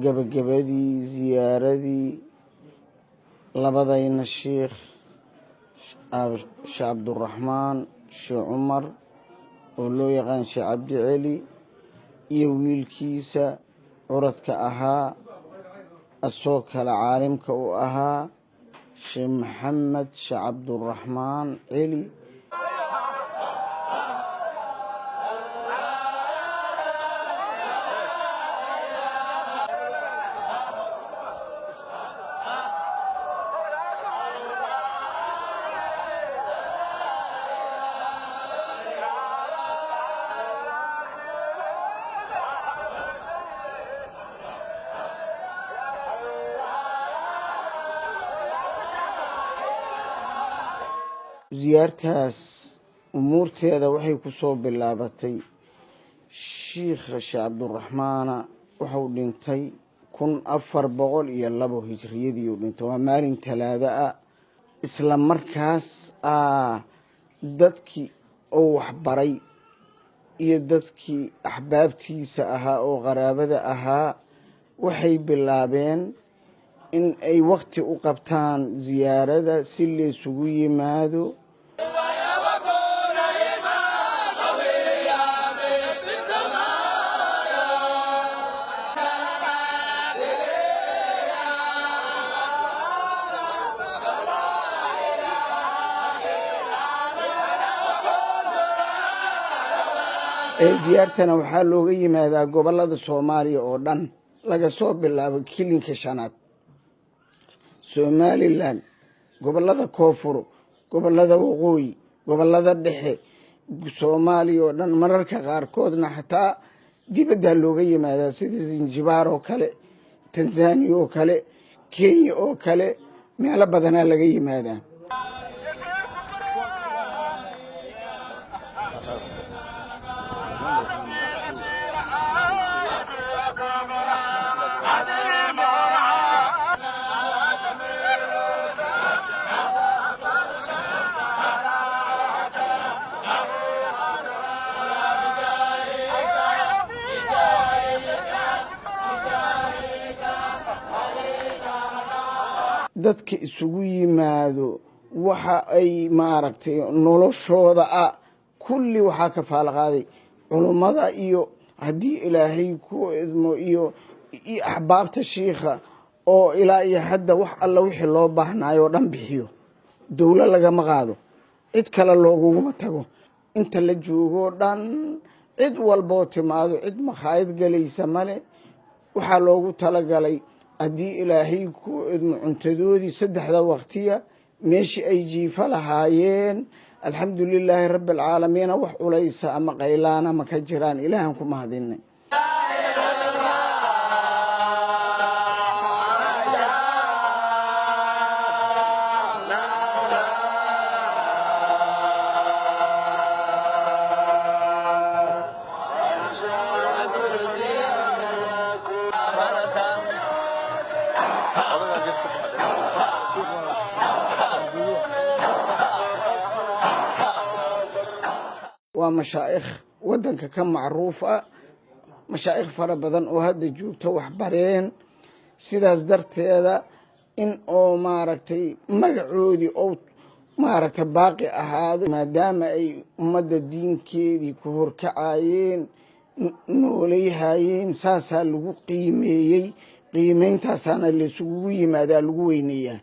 gabagabadii ziyaaradii labadayna sheekh cabduraxmaan sheekh cumar oo loo yaqaan sheekh cabdi celi iyo wiilkiisa curadka ahaa asoo kale caalimka u ahaa sheekh maxamed sheekh cabduraxmaan celi. ziyaartaas umuurteeda waxay ku soo bilaabatay shiikha sheekh cabduraxmaana wuxuu dhintay 1402 hijriyadii uu dhintay. waa maalin talaado ah. isla markaas dadkii oo waxbaray iyo dadkii axbaabtiisa ahaa oo qaraabada ahaa waxay bilaabeen in ay waqti u qabtaan ziyaarada si laysugu yimaado. ziyaartana waxaa looga yimaadaa gobolada Soomaaliya oo dhan laga soo bilaabo kilinka shanaad, Somaliland, gobolada koonfur, gobolada waqooyi, gobolada dhexe, Soomaaliya oo dhan. mararka qaarkoodna xataa dibadda looga yimaadaa sida Zanzibar oo kale, Tanzania oo kale, Kenya oo kale, meelo badanaa laga yimaadaa. dadka isugu yimaado waxa ay maaragtay noloshooda kulli waxa ka faalqaaday culimada iyo hadii ilaahay ku idmo iyo ahbaabta sheekha oo ilaa iyo hadda wax alla wixii loo baahnaayo dhan bixiyo. dawlad laga maqaado, cid kale looguma tago. inta la joogo dhan cid walbo timaado, cid makhaayad galaysa male. waxa loogu talagalay haddii ilaahay ku idmo cuntadoodii saddexda waqtiya meeshii ay jiifa lahaayeen. alxamdulilaahi rabbil caalamiin. wax culaysa ama qaylaana ma ka jiraan. ilaahan ku mahadinay. waa mashaayikh wadanka ka macruuf mashaayikh fara badan oo hadda joogto wax bareen. sidaas darteeda in oo maaragtay magacoodii oo maaragtay baaqi ahaado maadaama ay ummadda diinkeedii ku horkacayeen nooleeyeen. saasaa lagu qiimeeyey. qiimeyntaasana la isugu yimaadaa lagu weyneeyaa.